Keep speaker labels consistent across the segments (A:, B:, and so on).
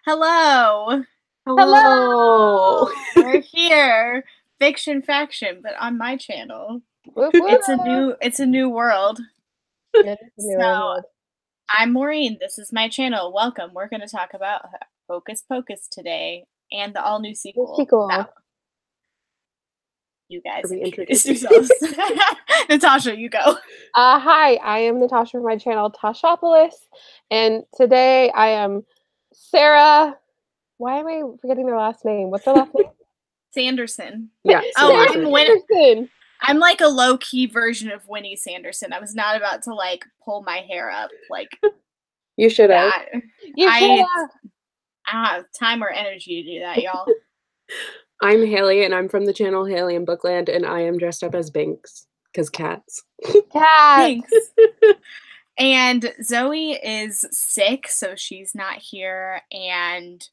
A: Hello.
B: Hello.
A: We're here. Fiction faction, but on my channel.
B: Whoop, whoop.
A: It's a new world.
B: It is a new world.
A: I'm Maureen. This is my channel. Welcome. We're going to talk about Hocus Pocus today and the all new sequel. About you guys introduce yourselves. Natasha, you go.
B: Hi, I am Natasha from my channel Tashopolis, and today I am Sarah. Why am I forgetting their last name? What's their last name?
A: Sanderson.
B: Yeah.
A: Sanderson. I'm like a low key version of Winnie Sanderson. I was not about to like pull my hair up like.
B: You should have.
A: I don't have time or energy to do that, y'all.
C: I'm Haley, and I'm from the channel Haley and Bookland, and I am dressed up as Binks, because cats.
B: Cats!
A: And Zoe is sick, so she's not here, and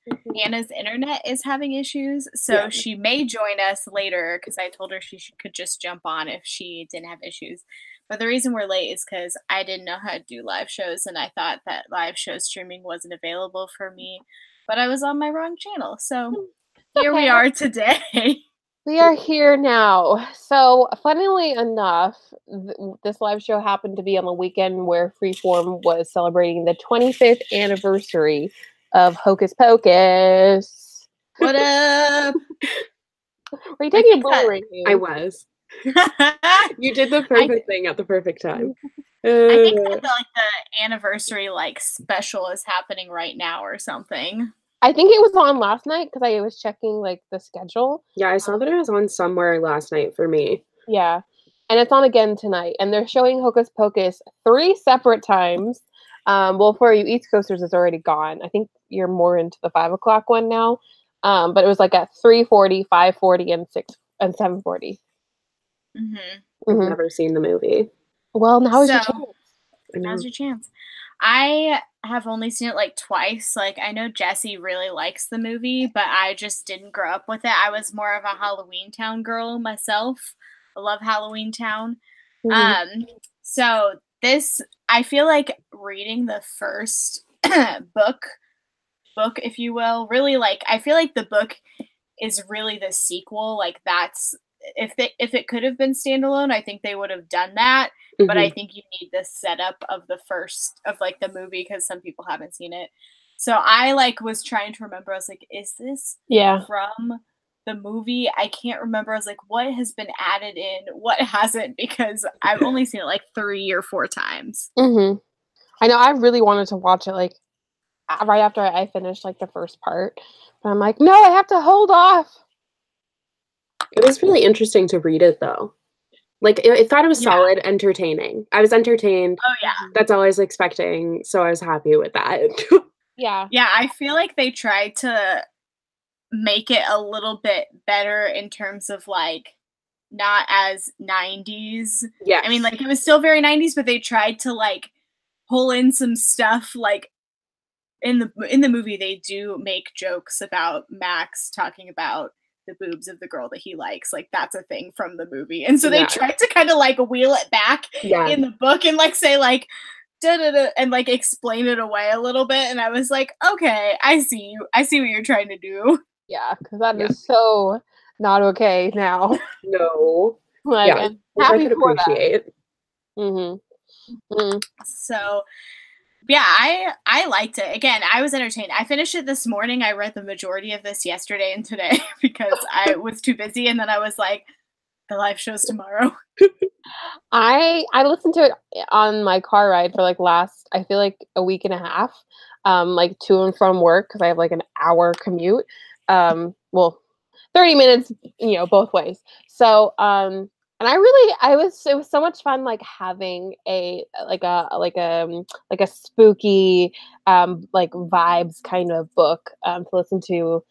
A: Anna's internet is having issues, so she may join us later, because I told her she could just jump on if she didn't have issues. But the reason we're late is because I didn't know how to do live shows, and I thought that live show streaming wasn't available for me, but I was on my wrong channel, so here we are today.
B: We are here now. So, funnily enough, this live show happened to be on the weekend where Freeform was celebrating the 25th anniversary of Hocus Pocus.
A: What up?
B: Were you taking a Blu-ray?
C: I was. You did the perfect thing at the perfect time.
A: I think that the anniversary special is happening right now or something.
B: I think it was on last night because I was checking the schedule.
C: Yeah, I saw that it was on somewhere last night for me.
B: Yeah, and it's on again tonight, and they're showing Hocus Pocus 3 separate times. Well, for you East Coasters, it's already gone. I think you're more into the 5 o'clock one now. But it was at 3:40, 5:40, and 7:40.
C: I've never seen the movie.
B: Well, now's your chance.
A: Now's your chance. I have only seen it twice. I know Jesse really likes the movie, but I just didn't grow up with it. I was more of a Halloween Town girl myself. I love Halloween Town. So this, I feel like reading the first book, if you will, really I feel like the book is really the sequel. That's if it could have been standalone, I think they would have done that. But I think you need the setup of the first of the movie because some people haven't seen it. So I was trying to remember. I was like, is this from the movie? I can't remember. I was like, what has been added in? What hasn't? Because I've only seen it 3 or 4 times.
B: I know. I really wanted to watch it right after I finished the first part. But I'm like, no, I have to hold off.
C: It was really interesting to read it though. I thought it was solid, entertaining. I was entertained.
A: Oh, yeah.
C: That's all I was expecting, so I was happy with that.
B: Yeah.
A: Yeah, I feel like they tried to make it a little bit better in terms of, not as 90s.
C: Yeah.
A: I mean, it was still very 90s, but they tried to, pull in some stuff, in the movie, they do make jokes about Max talking about the boobs of the girl that he likes. That's a thing from the movie. And so they tried to kind of wheel it back in the book and say da-da-da and explain it away a little bit. And I was like, okay, I see you. I see what you're trying to do.
B: Yeah, because that is so not okay now.
C: No.
B: I'm happy for that.
A: So yeah, I liked it. Again, I was entertained. I finished it this morning. I read the majority of this yesterday and today because I was too busy, and then I was like, the live show's tomorrow.
B: I listened to it on my car ride for I feel a week and a half, to and from work because I have an hour commute. Well, 30 minutes, both ways. So, and it was so much fun, having a spooky, vibes kind of book, to listen to,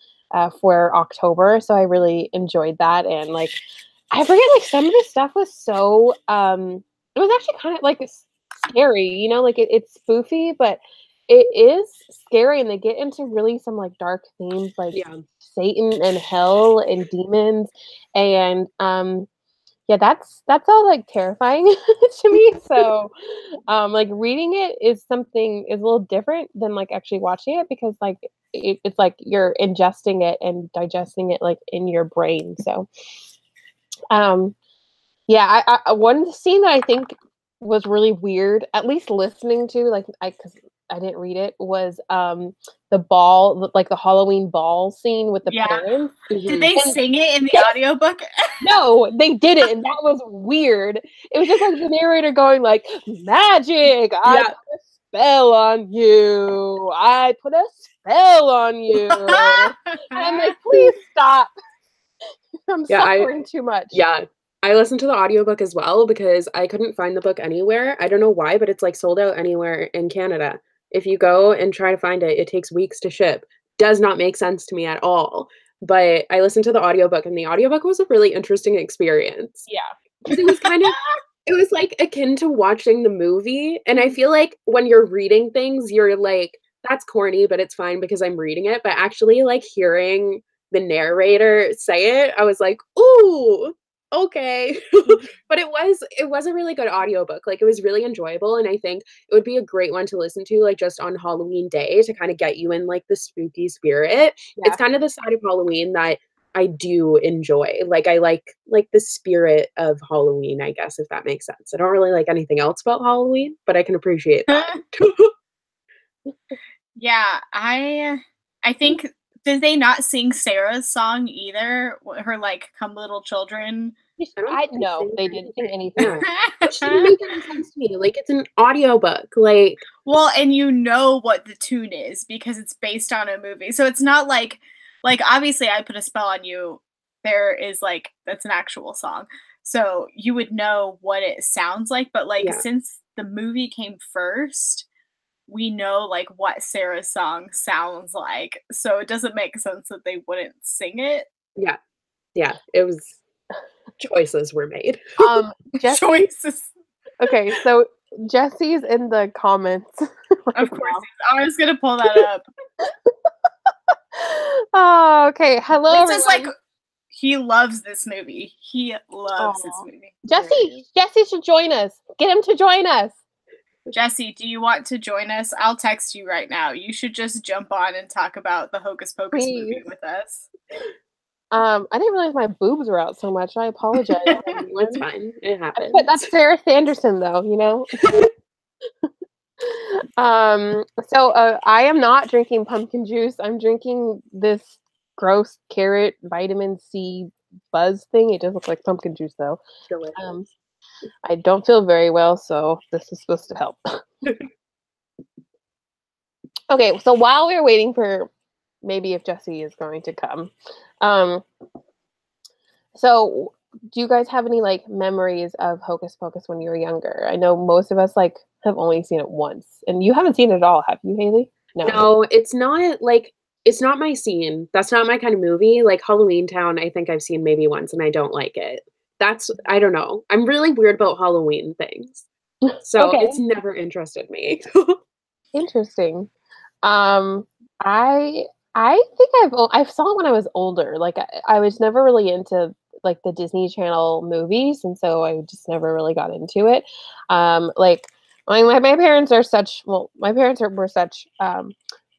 B: for October. So I really enjoyed that. And I forget, some of the stuff was so, it was actually kind of scary, it's spoofy, but it is scary. And they get into really some dark themes, Satan and hell and demons. And, Yeah, that's all like terrifying to me. So, like reading it is a little different than like actually watching it because like it's like you're ingesting it and digesting it like in your brain. So, um, yeah, one scene that I think was really weird, at least listening to, like, because I didn't read it, was the ball, like the Halloween ball scene with the
A: Yeah.
B: parents.
A: Did they
B: And
A: sing it in the audiobook?
B: no, they didn't, and that was weird. It was just like the narrator going like, "Magic! I put a spell on you. I put a spell on you." And I'm like, please stop. I'm suffering too much.
C: Yeah. I listened to the audiobook as well because I couldn't find the book anywhere. I don't know why, but it's like sold out anywhere in Canada. If you go and try to find it, it takes weeks to ship. Does not make sense to me at all. But I listened to the audiobook and the audiobook was a really interesting experience.
B: Yeah.
C: Because it was kind of it was like akin to watching the movie. And I feel like when you're reading things, you're like, that's corny, but it's fine because I'm reading it. But actually like hearing the narrator say it, I was like, ooh, okay. But it was a really good audiobook. Like it was really enjoyable. And I think it would be a great one to listen to, like just on Halloween Day to kind of get you in like the spooky spirit.
B: Yeah.
C: It's kind of the side of Halloween that I do enjoy. Like I like the spirit of Halloween, I guess, if that makes sense. I don't really like anything else about Halloween, but I can appreciate that.
A: Yeah, I think, did they not sing Sarah's song either? Her like "Come Little Children"?
B: No, they didn't sing anything.
C: Yeah. It shouldn't make any sense to me. Like it's an audiobook. Like
A: Well, and you know what the tune is because it's based on a movie. So it's not like obviously I Put a Spell on You, there is like that's an actual song. So you would know what it sounds like, but like since the movie came first, we know like what Sarah's song sounds like. So it doesn't make sense that they wouldn't sing it.
C: Yeah. Yeah. It was choices were made.
A: Choices.
B: Okay, so Jesse's in the comments.
A: Of course. I was gonna pull that up.
B: Oh, okay. Hello,
A: this is like he loves this movie. He loves this movie.
B: Jesse should join us. Get him to join us.
A: Jesse, do you want to join us? I'll text you right now. You should just jump on and talk about the Hocus Pocus movie with us.
B: I didn't realize my boobs were out so much. I apologize.
C: It's fine. It happens.
B: But that's Sarah Sanderson, though, you know? So I am not drinking pumpkin juice. I'm drinking this gross carrot vitamin C buzz thing. It does look like pumpkin juice, though. I don't feel very well, so this is supposed to help. Okay, so while we're waiting for maybe if Jesse is going to come, so do you guys have any like memories of Hocus Pocus when you were younger? I know most of us like have only seen it once, and you haven't seen it at all, have you, Haley?
C: No, it's not like it's not my scene. That's not my kind of movie. Like Halloween Town, I think I've seen maybe once, and I don't like it. I don't know. I'm really weird about Halloween things, so it's never interested me.
B: Interesting. I think I saw it when I was older. Like I was never really into like the Disney Channel movies, and so I just never really got into it. Like my parents are such were such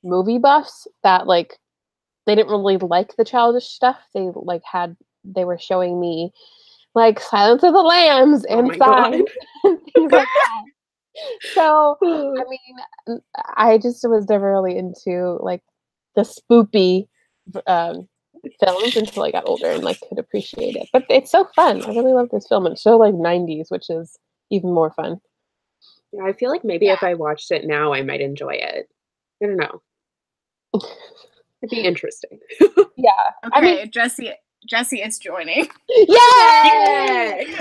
B: movie buffs that like they didn't really like the childish stuff. They were showing me like Silence of the Lambs and Signs and things like that. So I mean, I just was never really into like the spoopy films until I got older and like could appreciate it. But it's so fun. I really love this film. It's so like 90s, which is even more fun.
C: Yeah, I feel like maybe if I watched it now, I might enjoy it. I don't know. It'd be interesting.
A: Yeah. Okay, I mean, Jesse is joining.
B: Yay!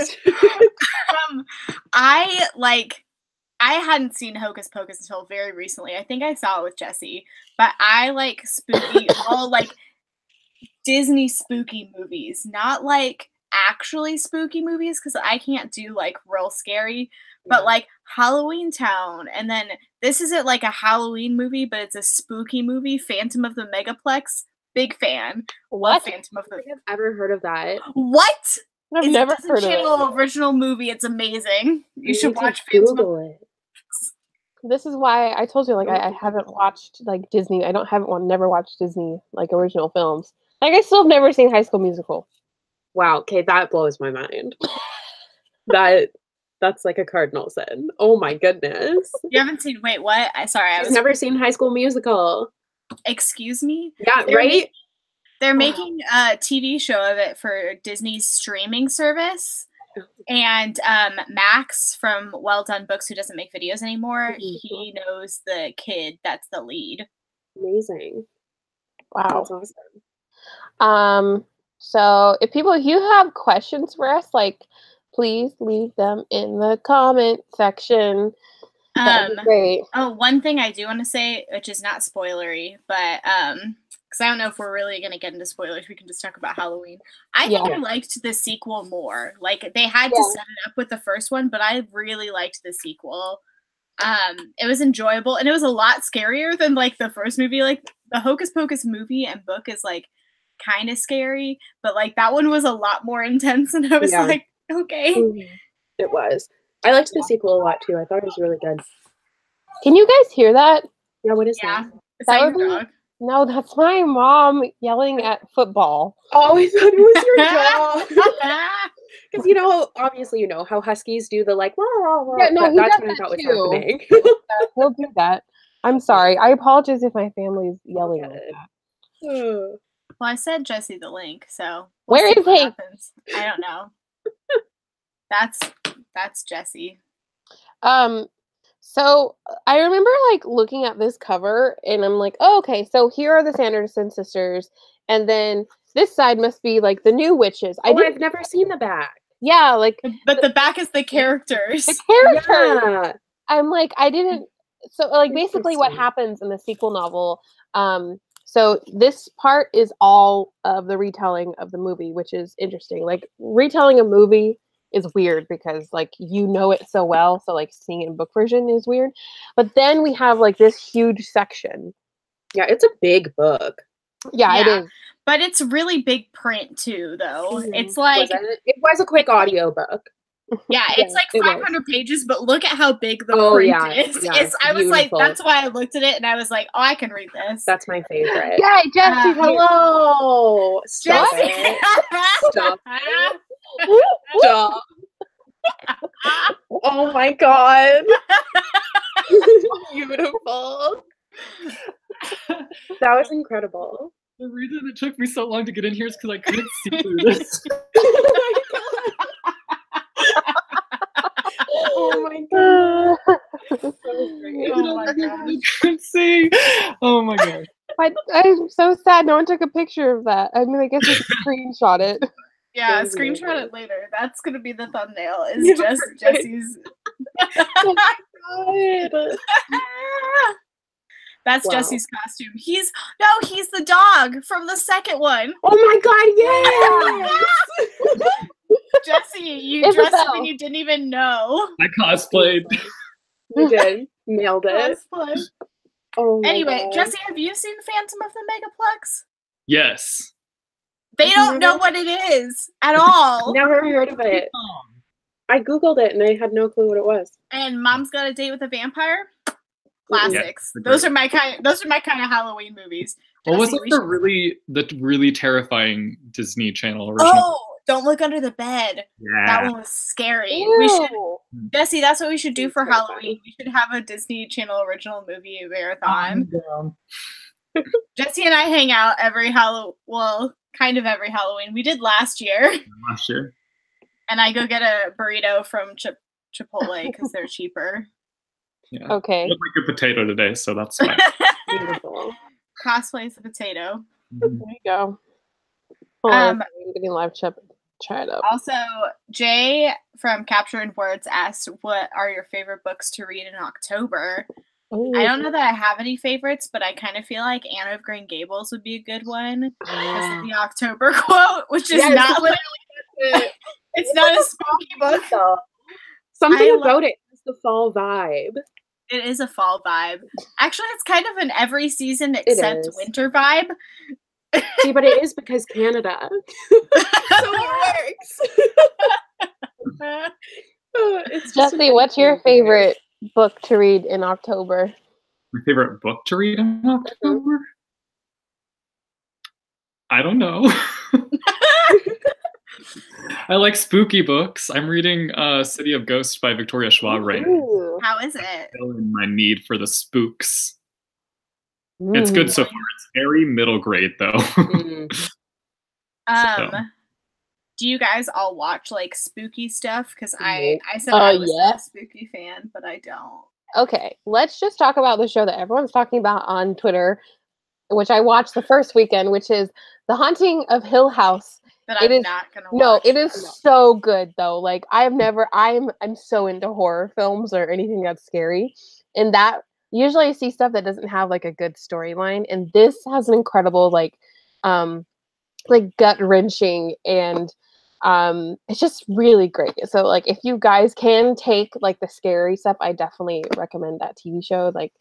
A: I hadn't seen Hocus Pocus until very recently. I think I saw it with Jesse, but I like spooky, all like Disney spooky movies, not like actually spooky movies because I can't do like real scary, but like Halloween Town. And then this isn't like a Halloween movie, but it's a spooky movie, Phantom of the Megaplex. Big fan.
B: What?
A: Phantom of the...
C: I've ever heard of that.
A: What?
B: I've
A: It's
B: never
A: a
B: heard
A: Disney
B: of it.
A: Channel original movie. It's amazing. You should watch
C: Google it.
B: This is why I told you, like, I haven't watched, like, Disney. I never watched Disney, like, original films. Like, I still have never seen High School Musical.
C: Wow, okay, that blows my mind. That's like a cardinal sin. Oh my goodness.
A: You haven't seen, wait, what?
C: She's never seen High School Musical.
A: Excuse me?
C: Yeah, right?
A: They're making a TV show of it for Disney's streaming service. And Max from Well Done Books, who doesn't make videos anymore, he knows the kid that's the lead.
C: Amazing.
B: Wow.
C: That's awesome.
B: So if you have questions for us, like, please leave them in the comment section. That'd be great.
A: Oh, one thing I do want to say, which is not spoilery, but because I don't know if we're really going to get into spoilers, we can just talk about Halloween. I think I liked the sequel more. Like, they had to set it up with the first one, but I really liked the sequel. It was enjoyable, and it was a lot scarier than, like, the first movie. Like, the Hocus Pocus movie and book is, like, kind of scary, but, like, that one was a lot more intense, and I was like, okay.
C: It was. I liked the sequel a lot, too. I thought it was really good.
B: Can you guys hear that?
C: Yeah, what is that?
A: Is that your dog?
B: No, that's my mom yelling at football.
C: Oh, I thought it was your dog. Because, you know, obviously, you know how huskies do the, like,
B: yeah, no,
C: that's what I thought was happening.
B: He'll do that. I'm sorry. I apologize if my family's yelling like that.
A: Well, I said Jesse the link, so
B: where is he?
A: Happens. I don't know. That's Jesse.
B: So I remember, like, looking at this cover, and I'm like, oh, okay, so here are the Sanderson sisters, and then this side must be, like, the new witches.
C: I've never seen the back.
B: Yeah, like,
A: but the back is the characters.
B: The characters.
C: Yeah.
B: I'm like, I didn't. So, like, basically, what happens in the sequel novel? So this part is all of the retelling of the movie, which is interesting. Like, retelling a movie is weird because, like, you know it so well, so, like, seeing it in book version is weird. But then we have, like, this huge section.
C: Yeah, it's a big book.
B: Yeah, it is.
A: But it's really big print too, though. It's like
C: it was a quick audiobook.
A: Yeah, it's like 500 pages, but look at how big the print is.
C: Yeah,
A: I was like, that's why I looked at it and I was like, oh, I can read this.
C: That's my favorite.
B: Yeah, Jesse,
C: hello. Stop it. Stop it. Stop. Oh my god. Beautiful. That was incredible.
D: The reason it took me so long to get in here is because I couldn't see through this.
C: Oh my god.
A: Oh my god.
D: I couldn't see. Oh my god.
B: I'm so sad no one took a picture of that. I mean, I guess we could screenshot it.
A: Yeah, screenshot it later. That's gonna be the thumbnail. Is just Jesse's.
C: Oh my god.
A: That's Jesse's costume. He's the dog from the second one.
C: Oh my god, yes!
A: Jesse, you dressed up and you didn't even know.
D: I cosplayed.
C: You did. Nailed it.
A: Cosplay.
C: Oh my
A: Anyway,
C: god.
A: Jesse, have you seen Phantom of the Megaplex?
D: Yes.
A: They don't know what it is at all.
C: Never heard of it. I googled it and I had no clue what it was.
A: And Mom's Got a Date with a Vampire. Classics.
D: Yeah,
A: those are my kind of Halloween movies.
D: What was like the really terrifying Disney Channel original?
A: Oh, Don't Look Under the Bed.
D: Yeah.
A: That one was scary.
B: Ew.
A: We should, Jesse, that's what we should do for Halloween. We should have a Disney Channel original movie marathon. Jesse and I hang out every kind of every Halloween. We did last year. And I go get a burrito from Chipotle because they're cheaper.
D: Yeah.
B: Okay.
D: I look like a potato today, so that's fine.
C: Beautiful.
A: Cosplay's a potato.
B: There you go. I'm getting live chat up.
A: Also, Jay from Captured Words asked, what are your favorite books to read in October?
B: Ooh.
A: I don't know that I have any favorites, but I kind of feel like Anne of Green Gables would be a good one because of the October quote, which is not literally it's not a spooky book.
C: Something about it is the fall vibe.
A: It is a fall vibe. Actually, it's kind of an every season except winter vibe.
C: See, but it is because Canada. So it works. It's just
B: Jesse, what's your favorite book to read in October?
D: My favorite book to read in October? I don't know. I like spooky books. I'm reading City of Ghosts by Victoria Schwab right now.
A: How is it?
D: Still in my need for the spooks. It's good so far. It's very middle grade though.
A: Do you guys all watch like spooky stuff? Because I said I was a spooky fan, but I don't.
B: Okay, let's just talk about the show that everyone's talking about on Twitter, which I watched the first weekend, which is The Haunting of Hill House.
A: But I'm not gonna watch.
B: No, it is so good though. Like I'm so into horror films or anything that's scary. And that usually I see stuff that doesn't have like a good storyline. And this has an incredible like gut wrenching and it's just really great. So like if you guys can take like the scary stuff, I definitely recommend that TV show. Like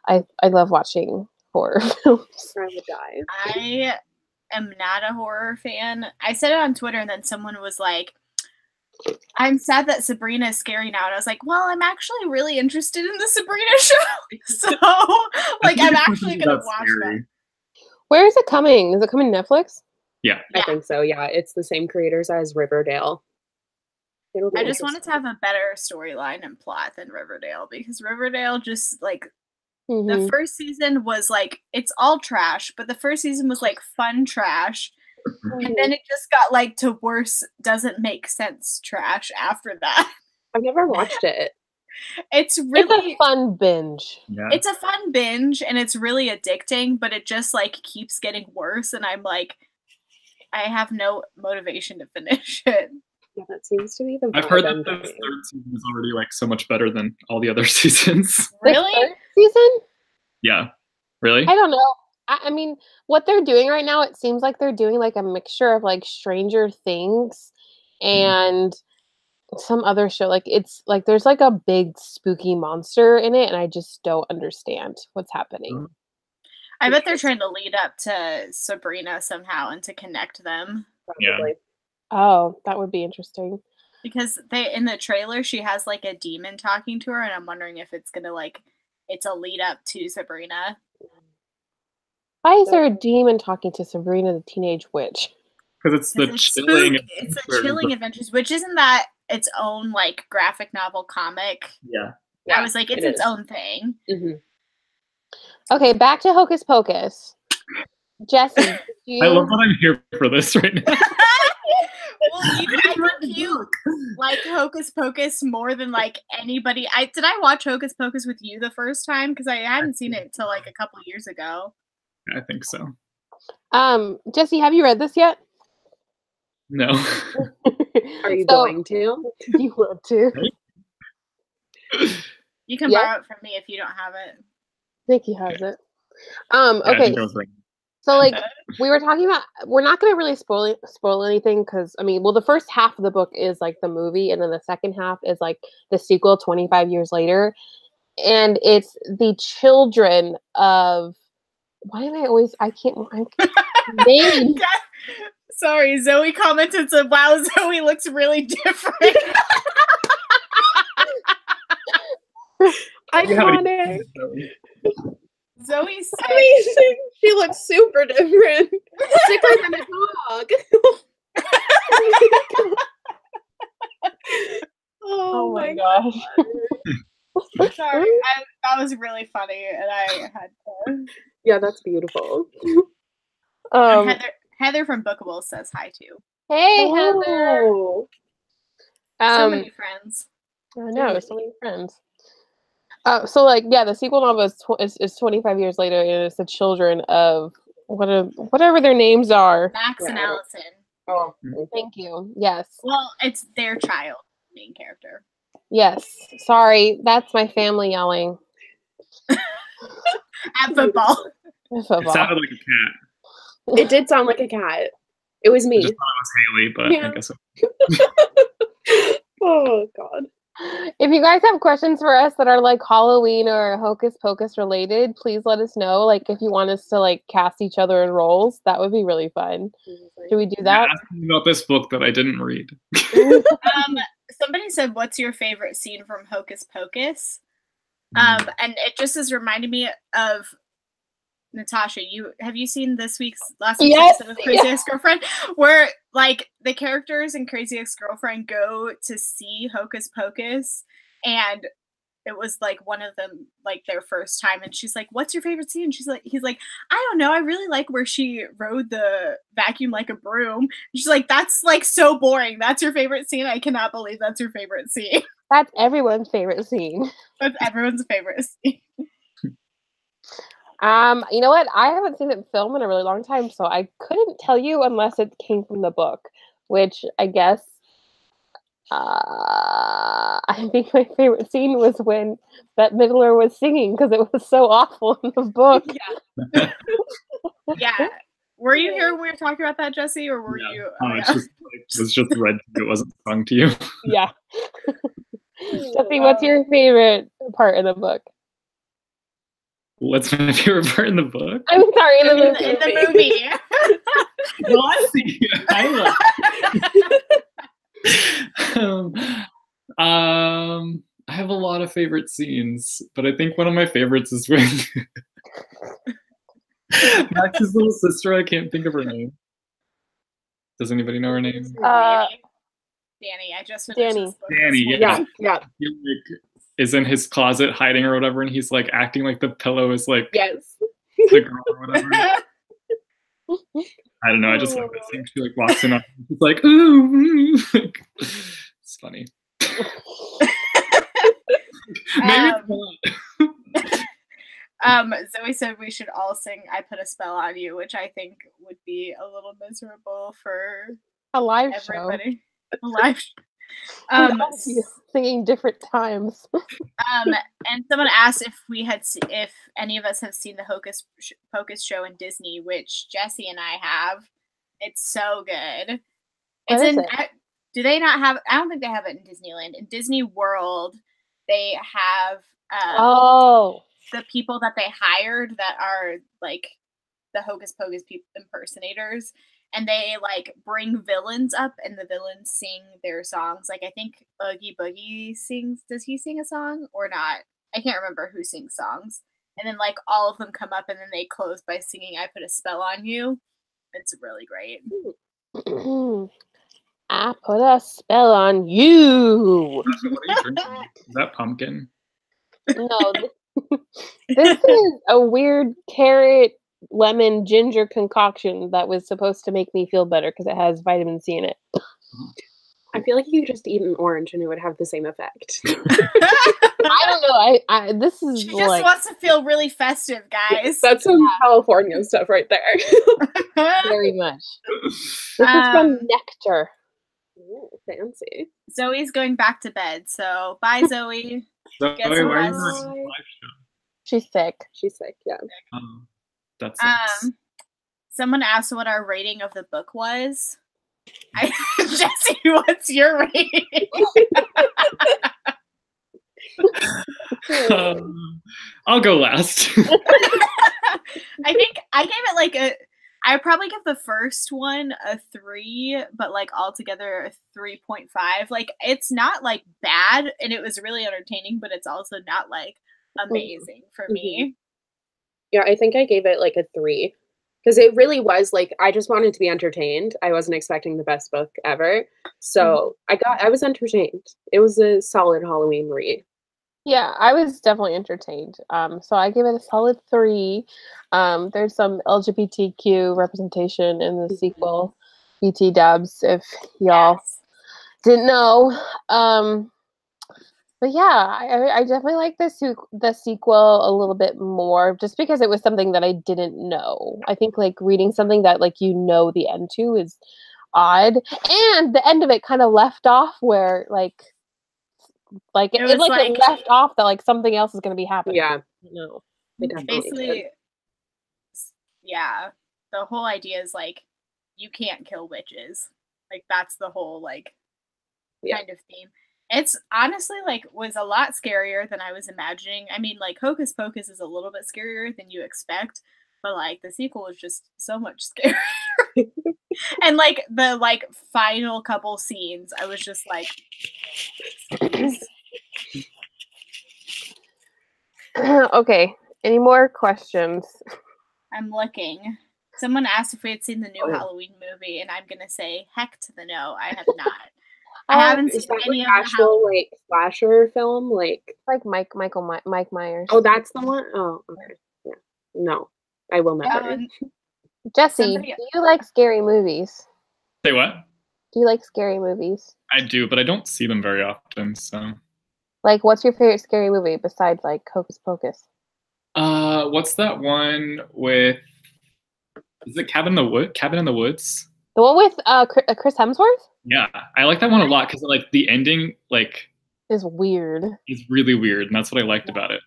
B: I love watching horror films.
C: I would die.
A: I am not a horror fan. I said it on Twitter and then someone was like, I'm sad that Sabrina is scary now. And I was like, well, I'm actually really interested in the Sabrina show. So like I'm actually gonna watch that.
B: Where is it coming? Is it coming to Netflix?
D: Yeah.
C: I think so, yeah. It's the same creators as Riverdale.
A: I just wanted to have a better storyline and plot than Riverdale, because Riverdale just like the first season was like, it's all trash, but the first season was like fun trash. And then it just got like to worse, doesn't make sense trash after that.
C: I've never watched it.
A: It's really
B: a fun binge.
D: Yeah.
A: It's a fun binge and it's really addicting, but it just like keeps getting worse. And I'm like, I have no motivation to finish it.
C: Yeah, that seems to be the vibe.
D: I've heard that the third season is already like so much better than all the other seasons.
A: Really?
B: The third season?
D: Yeah. Really?
B: I don't know. I mean, what they're doing right now, it seems like they're doing like a mixture of like Stranger Things and some other show. Like it's like there's like a big spooky monster in it, and I just don't understand what's happening.
A: I bet they're trying to lead up to Sabrina somehow and to connect them.
C: Probably.
D: Yeah.
B: Oh, that would be interesting.
A: Because in the trailer she has like a demon talking to her, and I'm wondering if it's gonna like it's a lead up to Sabrina.
B: Why is there a demon talking to Sabrina the Teenage Witch?
D: Because it's the chilling.
A: It's the Chilling Adventures, which isn't that its own like graphic novel comic?
D: Yeah.
A: I was like, it's its own thing.
B: Okay, back to Hocus Pocus. Jesse,
D: I love that I'm here for this right now.
A: Well, I think you like Hocus Pocus more than like anybody. Did I watch Hocus Pocus with you the first time? Because I hadn't seen it until like a couple years ago.
D: I think so.
B: Jesse, have you read this yet?
D: No.
C: Are you going to?
B: You want to?
A: You can borrow it from me if you don't have it.
B: Nikki has it.
D: Okay.
B: So like we were talking about, we're not going to really spoil anything because I mean, well, the first half of the book is like the movie, and then the second half is like the sequel 25 years later, and it's the children of name.
A: Sorry, Zoe commented, so wow, Zoe looks really different.
C: Iconic.
A: Zoe's
C: amazing. She looks super different. Sicker than a dog.
B: Oh my gosh.
A: Sorry, that was really funny, and I had to.
C: Yeah, that's beautiful.
A: Heather from Bookable says hi too.
B: Hey, Heather.
A: So many friends.
B: I know, so many friends. So like, yeah, the sequel novel is 25 years later, and it's the children of whatever their names are.
A: Max and Allison.
B: Oh, thank you. Yes.
A: Well, it's their child, main character.
B: Yes. Sorry, that's my family yelling.
A: At football.
D: It sounded like a cat.
C: It did sound like a cat. It was me.
D: I just thought it was Haley, but I guess
C: Oh God.
B: If you guys have questions for us that are like Halloween or Hocus Pocus related, please let us know. Like if you want us to like cast each other in roles, that would be really fun. Should we do that?
D: Ask me about this book that I didn't read.
A: Somebody said, "What's your favorite scene from Hocus Pocus?" And it just is reminding me of Natasha. Have you seen last week's episode of Crazy Ex-Girlfriend, where like the characters in Crazy Ex-Girlfriend go to see Hocus Pocus, and it was like one of them, like their first time, and she's like, "What's your favorite scene?" He's like, "I don't know. I really like where she rode the vacuum like a broom." And she's like, "That's like so boring. That's your favorite scene? I cannot believe that's your favorite scene."
B: That's everyone's favorite scene.
A: That's everyone's favorite scene.
B: You know what? I haven't seen it film in a really long time, so I couldn't tell you unless it came from the book, which I guess I think my favorite scene was when Bette Midler was singing because it was so awful in the book.
A: Yeah. Yeah. Were you here when we were talking about that, Jesse, or were you?
D: It was just read. It wasn't sung to you.
B: Yeah. Jesse, what's your favorite part of the book?
D: What's my favorite part in the book?
B: I'm sorry, in the movie.
A: In the movie.
D: Well, I see. I have a lot of favorite scenes, but I think one of my favorites is when Max's little sister, I can't think of her name. Does anybody know her name?
A: Danny. I just finished
B: Danny.
A: this book.
D: Danny,
C: Yeah.
D: He like is in his closet hiding or whatever, and he's like acting like the pillow is like
C: Yes.
D: the girl or whatever. I don't know. I just like that scene. She like walks in and she's like, ooh, it's funny. Maybe it's not.
A: Zoe said we should all sing "I Put a Spell on You," which I think would be a little miserable for
B: a live
A: everybody.
B: show.
A: A live show.
B: Singing different times.
A: And someone asked if any of us have seen the Hocus Pocus show in Disney, which Jesse and I have. It's so good. It's in. Do they not have? I don't think they have it in Disneyland. In Disney World, they have the people that they hired that are like the Hocus Pocus impersonators. And they like bring villains up, and the villains sing their songs. Like I think Oogie Boogie sings. Does he sing a song or not? I can't remember who sings songs. And then like all of them come up, and then they close by singing "I Put a Spell on You." It's really great.
B: I put a spell on you.
D: What are you drinking? Is that pumpkin?
B: No, this is a weird carrot lemon ginger concoction that was supposed to make me feel better because it has vitamin C in it.
C: I feel like you could just eat an orange and it would have the same effect.
B: I don't know. I this is
A: she just wants to feel really festive, guys.
C: That's some California stuff right there.
B: Very much. This is from Nectar.
C: Ooh, fancy.
A: Zoe's going back to bed, so bye, Zoe.
D: Zoe,
A: Get some
D: why are you
A: rest.
D: doing a live show?
B: She's sick.
C: She's sick, yeah.
D: That sucks.
A: Someone asked what our rating of the book was. Jesse, what's your rating?
D: I'll go last.
A: I think I gave it like I would probably give the first one a 3, but like altogether a 3.5. Like it's not like bad, and it was really entertaining, but it's also not like amazing for me.
C: Yeah, I think I gave it like a 3 because it really was like I just wanted to be entertained. I wasn't expecting the best book ever, so I was entertained. It was a solid Halloween read.
B: Yeah, I was definitely entertained. So I give it a solid 3. There's some LGBTQ representation in the sequel, BT dubs, if y'all didn't know. But yeah, I definitely like the sequel a little bit more, just because it was something that I didn't know. I think like reading something that like the end to is odd, and the end of it kind of left off where it left off that like something else is going to be happening.
C: Yeah,
B: no,
A: basically, yeah. The whole idea is like you can't kill witches. Like that's the whole kind of theme. It's honestly, like, was a lot scarier than I was imagining. I mean, like, Hocus Pocus is a little bit scarier than you expect, but, like, the sequel was just so much scarier. And, like, the, like, final couple scenes, I was just like,
B: Okay, any more questions?
A: I'm looking. Someone asked if we had seen the new Halloween movie, and I'm gonna say, heck to the no, I have not. I haven't
C: Is
A: seen
C: that
A: any
C: like
A: of the
C: actual like slasher film? Like
B: Mike Myers.
C: oh, that's the one. Oh, okay. Yeah. No, I will never.
B: Jesse,
A: somebody.
B: do you like scary movies?
D: Say what?
B: Do you like scary movies?
D: I do, but I don't see them very often. So,
B: Like, what's your favorite scary movie besides like Hocus Pocus?
D: what's that one with? Is it Cabin in the Woods?
B: The one with Chris Hemsworth
D: Yeah, I like that one a lot because like the ending like
B: is weird.
D: is really weird, and that's what I liked about it.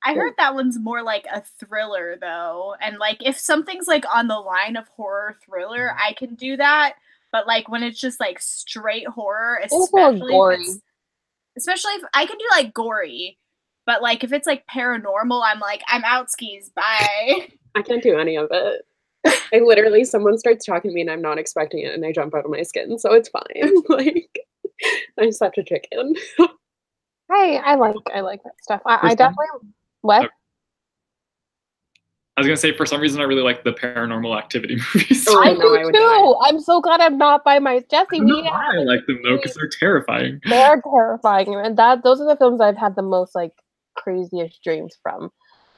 A: I heard that one's more like a thriller though, and like if something's like on the line of horror thriller, I can do that. But like when it's just like straight horror, especially if I can do like gory, but like if it's like paranormal, I'm like I'm out skis. Bye.
C: I can't do any of it. I literally, someone starts talking to me and I'm not expecting it, and I jump out of my skin, so it's fine. Like I'm such a chicken.
B: I like that stuff. I definitely what?
D: I was gonna say for some reason I really like the Paranormal Activity movies.
C: Oh,
B: I
C: no, I
B: do
C: would
B: too.
C: die.
B: I'm so glad I'm not by my Jesse.
D: I like them though because they're terrifying.
B: They're terrifying, and those are the films I've had the most like craziest dreams from.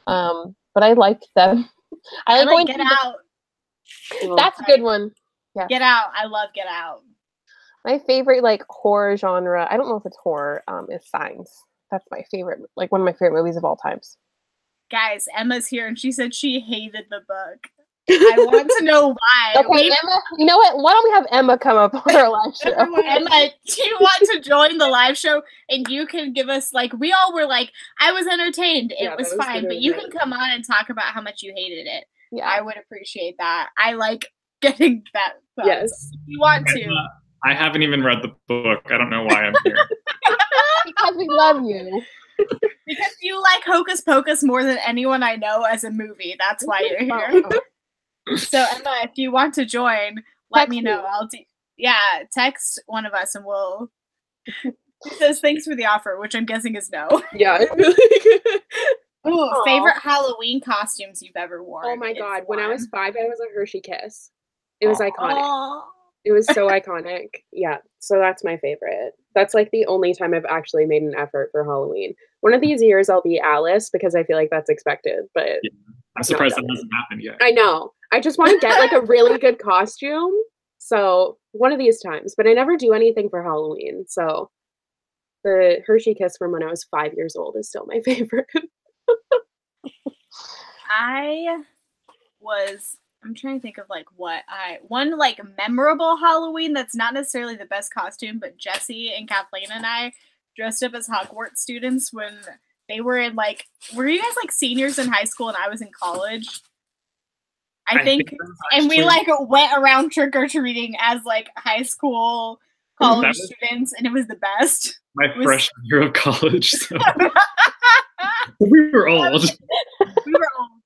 B: But I liked them. I like going
A: Get
B: to
A: Out.
B: That's a good one. Yeah.
A: Get Out. I love Get Out.
B: My favorite like horror genre, I don't know if it's horror, is Signs. That's my favorite, like one of my favorite movies of all times.
A: Guys, Emma's here and she said she hated the book. I want to know why.
B: Okay, Emma, you know what? Why don't we have Emma come up on our live show?
A: Emma, do you want to join the live show? And you can give us, like, we all were like, I was entertained. It was fine. But you can come on and talk about how much you hated it. Yeah. I would appreciate that. I like getting that.
C: Yes.
A: If you want to.
D: I haven't even read the book. I don't know why I'm here.
B: Because we love you.
A: Because you like Hocus Pocus more than anyone I know as a movie. That's why you're here. So, Emma, if you want to join, let me know. Text one of us and we'll. It says thanks for the offer, which I'm guessing is no.
C: Yeah.
A: Ooh, favorite Halloween costumes you've ever worn?
C: Oh my god. When I was 5, I was a Hershey Kiss. It was iconic. It was so iconic. Yeah. So that's my favorite. That's like the only time I've actually made an effort for Halloween. One of these years I'll be Alice because I feel like that's expected, but
D: yeah. I'm surprised that hasn't happened yet.
C: I know. I just want to get like a really good costume. So one of these times, but I never do anything for Halloween. So the Hershey Kiss from when I was 5 years old is still my favorite.
A: I'm trying to think of like one like memorable Halloween that's not necessarily the best costume, but Jesse and Kathleen and I dressed up as Hogwarts students when they were in like, were you guys like seniors in high school and I was in college? I think and we like went around trick-or-treating as like high school college students, and it was the best.
D: My freshman year of college. So. We were old.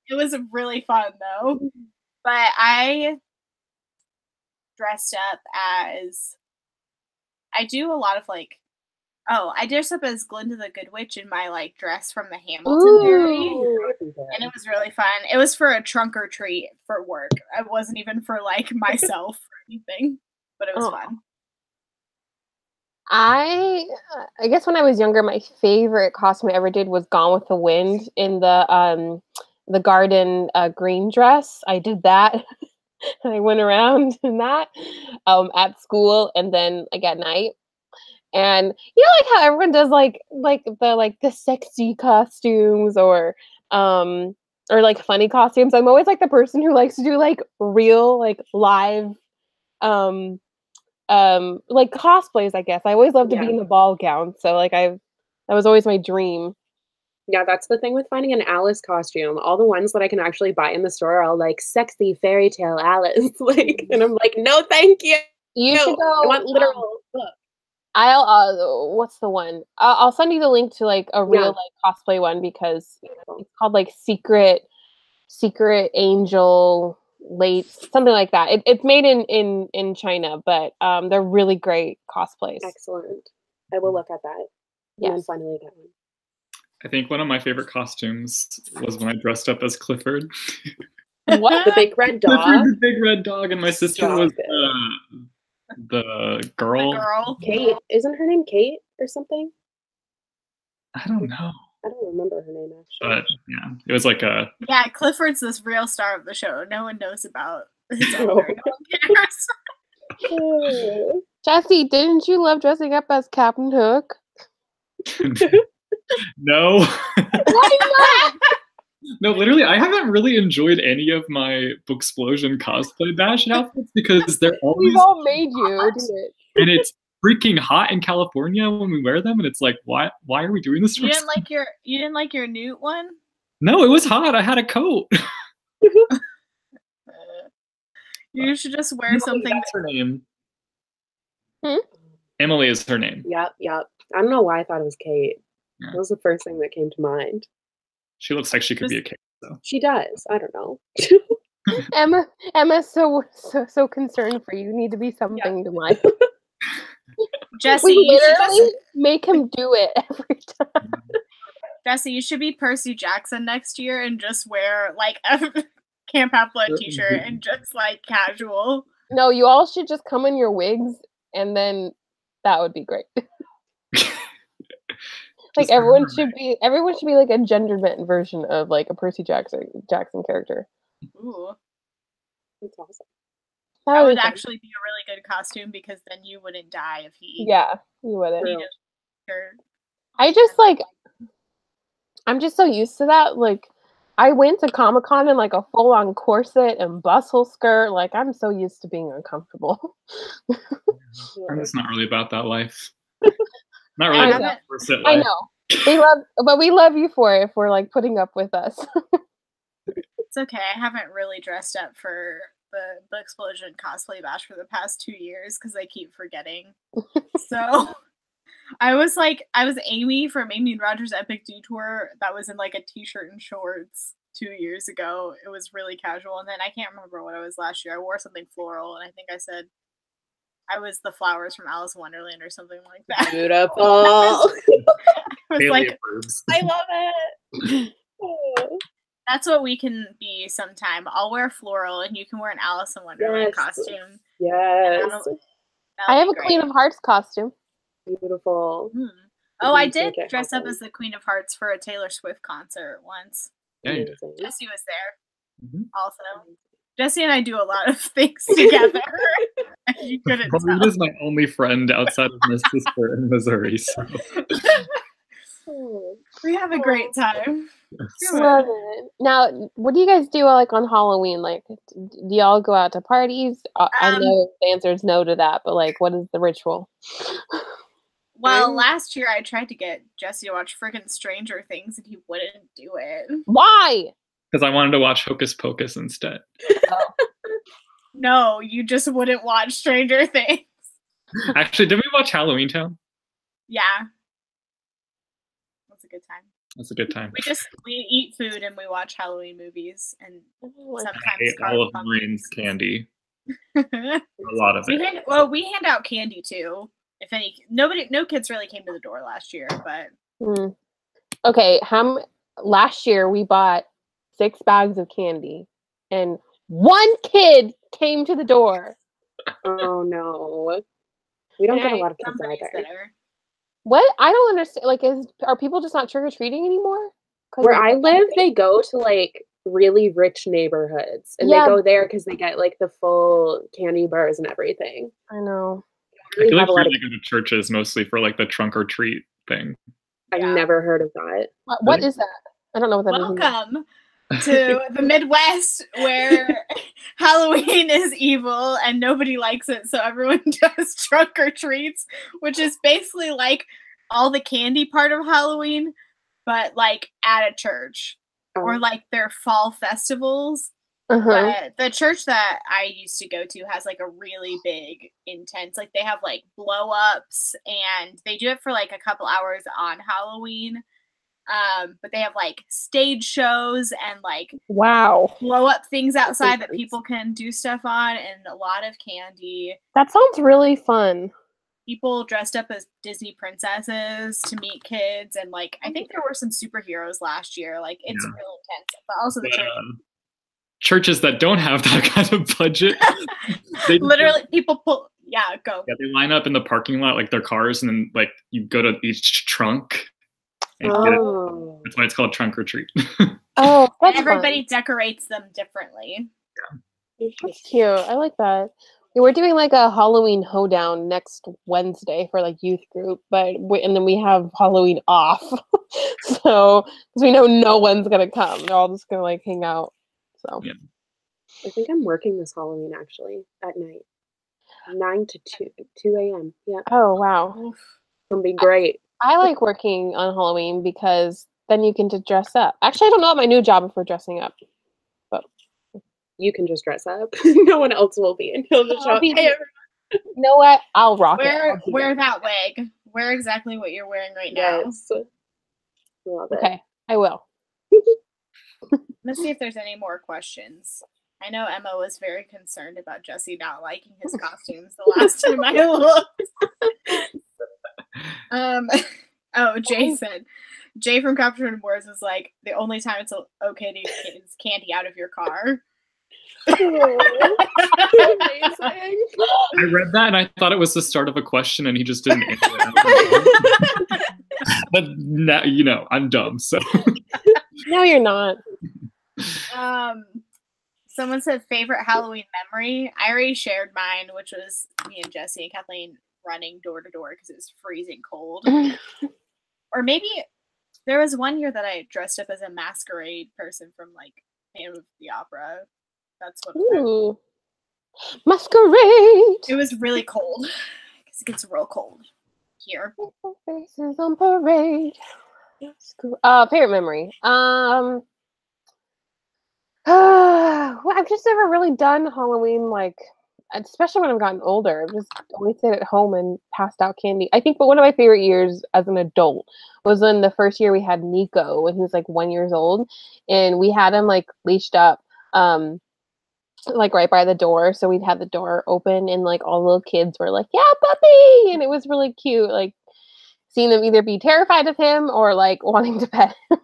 A: It was really fun though. But I dressed up as, I do a lot of like, I dressed up as Glinda the Good Witch in my like dress from the Hamilton parody, and it was really fun. It was for a trunk or treat for work. It wasn't even for like myself or anything, but it was fun.
B: I guess when I was younger, my favorite costume I ever did was Gone with the Wind in the garden green dress. I did that. I went around in that at school and then like at night. And you know, like how everyone does like the sexy costumes or like funny costumes. I'm always like the person who likes to do like real like live like cosplays, I guess. I always love to be in the ball gown. So like that was always my dream.
C: Yeah, that's the thing with finding an Alice costume. All the ones that I can actually buy in the store are all like sexy fairy tale Alice. Like, and I'm like, no, thank you.
B: You should go.
C: I want literal book.
B: I'll what's the one? I'll send you the link to like a real
C: Yeah.
B: like cosplay one because it's called like Secret Angel Late, something like that. It's made in China, but they're really great cosplays.
C: Excellent. I will look at that. And then finally get one.
D: I think one of my favorite costumes was when I dressed up as Clifford.
B: What?
C: The big red dog?
D: Clifford the big red dog, and my sister
C: Stop
D: was
C: it.
D: the girl.
A: The girl.
C: Kate. Isn't her name Kate or something?
D: I don't know.
C: I don't remember her name actually.
D: But yeah, it was like a.
A: Yeah, Clifford's this real star of the show. No one knows about his owner.
C: Oh.
A: No one cares.
B: Jesse, didn't you love dressing up as Captain Hook?
D: No.
B: Why not?
D: No, literally, I haven't really enjoyed any of my Booksplosion cosplay bash outfits because they're always
B: We've all made you do it.
D: and it's freaking hot in California when we wear them, and it's like, why are we doing this?
A: You didn't like your Newt one?
D: No, it was hot. I had a coat.
A: You should just wear
D: Emily,
A: something.
D: that's her name.
B: Hmm?
D: Emily is her name.
C: Yep. I don't know why I thought it was Kate.
D: Yeah.
C: That was the first thing that came to mind.
D: She looks like she could be a kid. So.
C: She does. I don't know.
B: Emma's so concerned for you. You need to be something to like.
A: Jesse,
B: We
A: you should
B: literally
A: just,
B: make him do it every time.
A: Jesse, you should be Percy Jackson next year and just wear like a Camp Half Blood t-shirt and just like casual.
B: No, you all should just come in your wigs, and then that would be great. Like everyone should be like a gender bent version of like a Percy Jackson character.
A: Ooh.
C: That's awesome.
A: That would actually be a really good costume because then you wouldn't die if he.
B: Yeah, you wouldn't.
C: True.
B: I just like. I'm just so used to that. Like, I went to Comic-Con in like a full-on corset and bustle skirt. Like, I'm so used to being uncomfortable.
D: I'm just not really about that life. Not really.
B: I
D: about corset
B: I
D: life.
B: know. But we love you for it if we're like putting up with us.
A: It's okay. I haven't really dressed up for the Booksplosion cosplay bash for the past 2 years because I keep forgetting. So I was Amy from Amy and Roger's Epic Detour that was in like a t-shirt and shorts 2 years ago. It was really casual. And then I can't remember what I was last year. I wore something floral and I think I said I was the flowers from Alice in Wonderland or something like that.
C: Beautiful.
A: I was like,
D: approves.
A: I love it. That's what we can be sometime. I'll wear floral and you can wear an Alice in Wonderland costume.
C: Yes.
B: I have a Queen of Hearts costume.
C: Beautiful.
A: Oh, I did dress up as the Queen of Hearts for a Taylor Swift concert once.
D: Yeah, you did.
A: Jesse was there
D: Mm-hmm.
A: also. Jesse and I do a lot of things together. You couldn't
D: Maureen
A: tell.
D: is my only friend outside of my sister in Missouri. So.
A: We have a great time.
B: Love it. Now, what do you guys do like on Halloween? Like, do y'all go out to parties? I know the answer is no to that, but like, what is the ritual?
A: Well, last year I tried to get Jesse to watch freaking Stranger Things and he wouldn't do it.
B: Why?
D: Because I wanted to watch Hocus Pocus instead.
B: Oh.
A: No, you just wouldn't watch Stranger Things.
D: Actually, did we watch Halloween Town?
A: Yeah. That's a good time.
D: That's a good time.
A: We eat food and we watch Halloween movies and sometimes
D: I hate all of Maureen's candy. A lot of it.
A: We hand out candy too. If any, no kids really came to the door last year, but
B: okay. Last year we bought 6 bags of candy, and 1 kid came to the door.
C: Oh no, we don't get a lot of kids either.
B: What? I don't understand. Like, are people just not trick or treating anymore?
C: Where I live, they go to like really rich neighborhoods, and they go there because they get like the full candy bars and everything.
B: I know.
D: I feel like here they go to churches mostly for like the trunk or treat thing.
C: I've never heard of that.
B: What is that? I don't know what that is.
A: Welcome to the Midwest where Halloween is evil and nobody likes it, so everyone does trunk or treats, which is basically like all the candy part of Halloween, but like at a church or like their fall festivals.
B: Uh-huh.
A: But the church that I used to go to has like a really big, intense, like they have like blow ups and they do it for like a couple hours on Halloween. But they have like stage shows and like
B: Wow.
A: blow up things
C: That's
A: outside that
C: intense.
A: people can do stuff on and a lot of candy.
B: That sounds really fun.
A: People dressed up as Disney princesses to meet kids, and like I think there were some superheroes last year. Like it's
D: Yeah.
A: really intense, but also the
D: But,
A: church.
D: churches that don't have that kind of budget, they
A: Literally, people pull. Yeah, go.
D: yeah, they line up in the parking lot like their cars, and then like you go to each trunk. And get it.
C: Oh.
D: That's why it's called trunk or treat.
B: Oh,
A: And
B: that's
A: everybody
B: fun.
A: decorates them differently.
B: That's cute. I like that. Yeah, we're doing like a Halloween hoedown next Wednesday for like youth group, and then we have Halloween off, so because we know no one's gonna come, they're all just gonna like hang out. So
D: Yeah.
C: I think I'm working this Halloween actually at night. 9 to 2 a.m. Yeah.
B: oh wow,
A: Oof.
C: It'll be great.
B: I like working on Halloween because then you can just dress up. Actually, I don't know about my new job for dressing up.
C: You can just dress up. No one else will be, and he'll just show
B: I'll
C: up.
B: be-
C: Hey, everyone.
B: You know what? I'll rock it. I'll do
A: Wear
B: it.
A: that wig. Wear exactly what you're wearing right now.
C: Yes. Love it.
B: Okay, I will.
A: Let's see if there's any more questions. I know Emma was very concerned about Jesse not liking his costumes the last time I looked. Oh, Jason. Jay from Captured Wars is like, the only time it's okay to use candy out of your car.
C: Amazing.
D: I read that and I thought it was the start of a question, and he just didn't answer it. But now you know I'm dumb, so
B: No, you're not.
A: Someone said favorite Halloween memory. I already shared mine, which was me and Jesse and Kathleen running door to door because it was freezing cold. Or maybe there was one year that I dressed up as a masquerade person from like Phantom of the Opera. That's what
B: Ooh. Masquerade.
A: it was really cold because it gets real cold here.
B: Faces on parade. Favorite memory. Well, I've just never really done Halloween, like, especially when I've gotten older. I've just always stayed at home and passed out candy. I think, but one of my favorite years as an adult was in the first year we had Nico when he was like 1 year old, and we had him like leashed up, like right by the door. So we'd have the door open, and like all the little kids were like, "Yeah, puppy!" And it was really cute, like seeing them either be terrified of him or like wanting to pet him.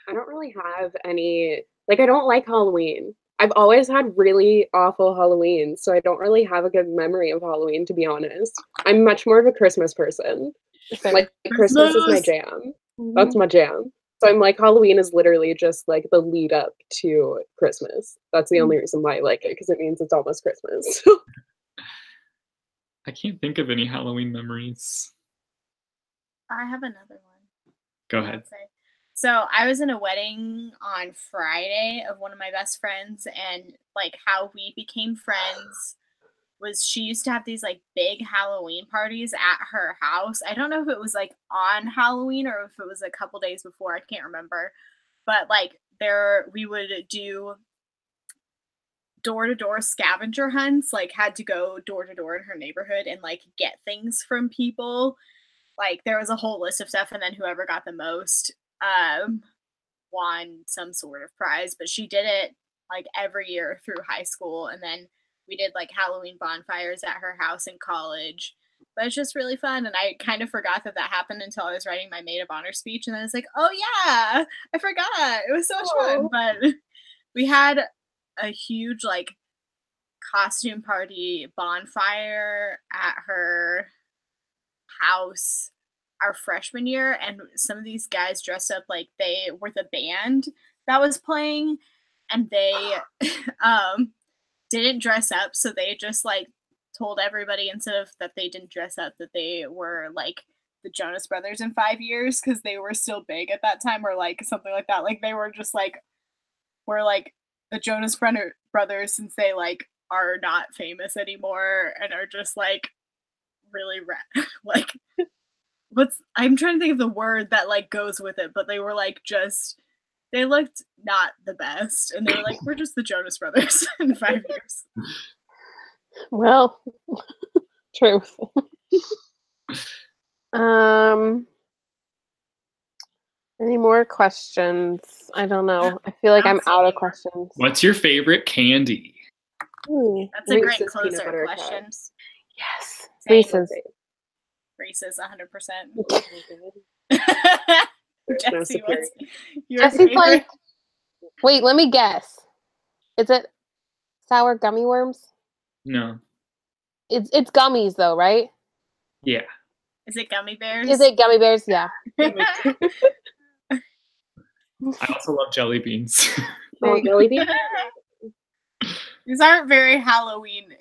C: I don't really have any, like, I don't like Halloween. I've always had really awful Halloween, so I don't really have a good memory of Halloween, to be honest. I'm much more of a Christmas person. Like, Christmas is my jam. That's my jam. So I'm like, Halloween is literally just like the lead up to Christmas. That's the only reason why I like it, because it means it's almost Christmas.
D: I can't think of any Halloween memories.
A: I have another one.
D: Go ahead.
A: I'd say. So I was in a wedding on Friday of one of my best friends, and like how we became friends was she used to have these like big Halloween parties at her house. I don't know if it was like on Halloween or if it was a couple days before. I can't remember. But like we would do door-to-door scavenger hunts, like had to go door to door in her neighborhood and like get things from people. Like there was a whole list of stuff, and then whoever got the most won some sort of prize. But she did it like every year through high school, and then we did like Halloween bonfires at her house in college. But it's just really fun, and I kind of forgot that happened until I was writing my maid of honor speech, and then I was like, oh yeah, I forgot. It was so much fun. But we had a huge like costume party bonfire at her house our freshman year, and some of these guys dressed up like they were the band that was playing, and they didn't dress up, so they just like told everybody instead of that they didn't dress up that they were like the Jonas Brothers in 5 years because they were still big at that time, or like something like that. Like they were just like we're like the Jonas Brothers since they like are not famous anymore and are just like really like I'm trying to think of the word that like goes with it, but they were like just They looked not the best, and they were like, "We're just the Jonas Brothers in 5 years."
B: Well, truth. Any more questions? I don't know. I feel like I'm out of questions.
D: What's your favorite candy?
A: That's a great
C: Reese's peanut
A: closer
C: butter
A: question.
C: cups.
B: Yes.
A: Same.
B: Reese's.
A: Reese's 100%.
C: There's no
A: Jesse,
C: superior.
A: what's your
B: Jesse's
A: favorite?
B: like, wait, let me guess. Is it sour gummy worms?
D: No.
B: It's gummies though, right?
D: Yeah.
A: Is it gummy bears?
B: Is it gummy bears? Yeah.
D: I also love jelly beans.
C: Oh, jelly bean?
A: These aren't very Halloween.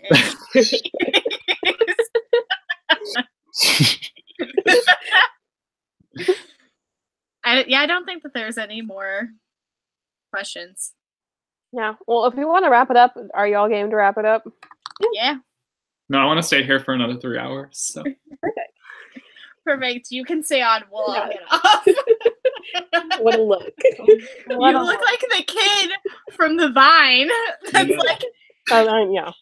A: I don't think that there's any more questions.
B: Yeah. Well, if you want to wrap it up, are y'all game to wrap it up?
A: Yeah.
D: No, I want to stay here for another 3 hours. So.
A: Perfect. You can stay on. We'll all
C: Yeah.
A: get off.
C: What a look.
A: You look like the kid from the Vine. That's like.
B: Yeah.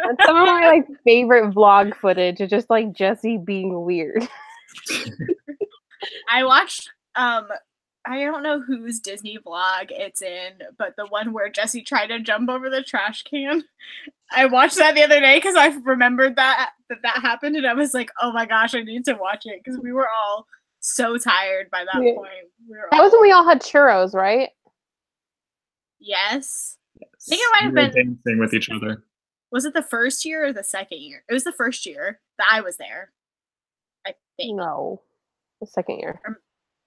B: And some of my like favorite vlog footage is just like Jesse being weird.
A: I watched I don't know whose Disney vlog it's in, but the one where Jesse tried to jump over the trash can. I watched that the other day because I remembered that happened, and I was like, oh my gosh, I need to watch it because we were all so tired by that point.
B: That was when we all had churros, right?
A: Yes. I think it might have been
D: dancing with each other.
A: Was it the first year or the second year? It was the first year that I was there. I think.
B: No. The second year.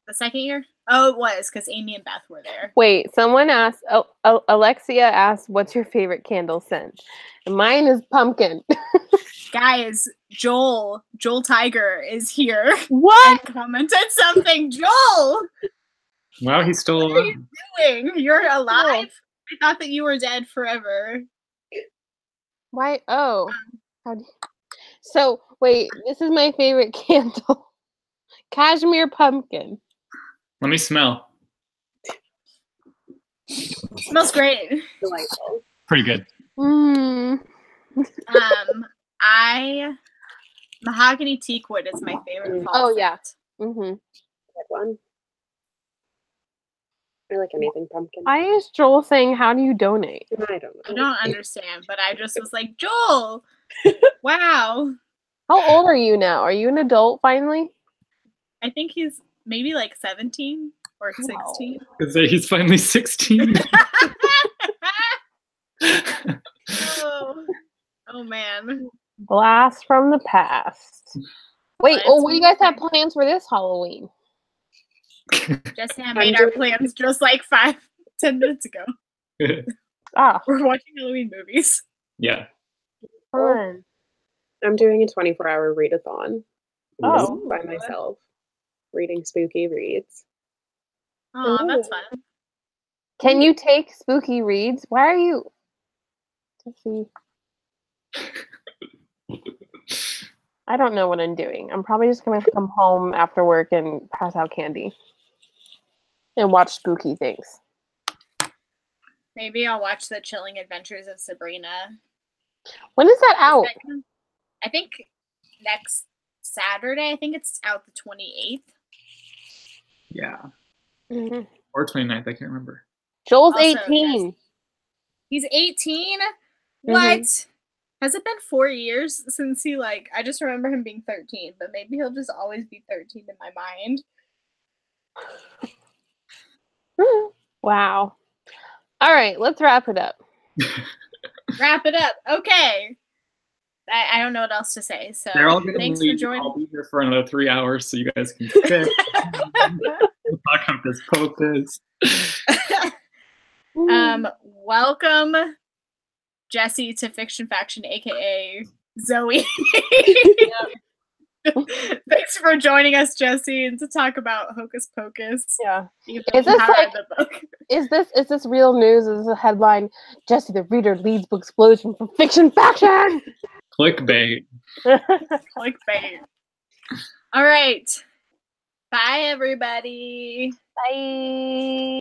A: The second year? Oh, it was because Amy and Beth were there.
B: Wait, someone asked, Alexia asked, what's your favorite candle scent? And mine is pumpkin.
A: Guys, Joel Tiger is here.
B: What?
A: And commented something. Joel!
D: Wow, he's still alive.
A: What are you doing? You're alive? I thought that you were dead forever.
B: Why? Oh. So, wait, this is my favorite candle. Cashmere pumpkin.
D: Let me smell.
A: Smells great.
C: Delightful.
D: Pretty good.
A: Mahogany teakwood is my favorite fall
B: Oh, yeah.
A: scent.
B: Mm-hmm.
C: That one. I like anything pumpkin.
B: Why is Joel saying, how do you donate?
C: I don't know.
A: I don't understand, but I just was like, Joel! Wow.
B: How old are you now? Are you an adult finally?
A: I think he's maybe like 17 or 16.
D: He's finally 16.
A: Oh man.
B: Blast from the past. Wait, what do you guys have plans for this Halloween?
A: Jesse and I made our plans just like 5-10 minutes ago. We're watching Halloween movies.
D: Yeah.
B: Fun.
C: I'm doing a 24-hour readathon.
B: Oh.
C: By myself. Reading spooky reads.
A: Oh, that's fun.
B: Can you take spooky reads? Why are you... Let's see. I don't know what I'm doing. I'm probably just going to come home after work and pass out candy. And watch spooky things.
A: Maybe I'll watch The Chilling Adventures of Sabrina.
B: When is that out?
A: I think next Saturday. I think it's out the 28th.
D: Yeah.
B: Mm-hmm.
D: Or 29th, I can't remember.
B: Joel's
A: Also,
B: 18.
A: He's 18?
B: Mm-hmm.
A: What? Has it been 4 years since he, I just remember him being 13, but maybe he'll just always be 13 in my mind.
B: Wow. All right, let's wrap it up.
A: Wrap it up. Okay. I don't know what else to say. So
D: they're all gonna
A: thanks
D: leave.
A: for joining.
D: I'll be here for another 3 hours, so you guys can sit. We'll talk Hocus Pocus.
A: Welcome, Jesse, to Fiction Faction, aka Zoe. Thanks for joining us, Jesse, and to talk about Hocus Pocus.
B: Yeah. Is this real news? Is this a headline? Jesse the Reader leads book explosion from Fiction Faction.
D: Clickbait.
A: Clickbait. All right. Bye, everybody.
B: Bye.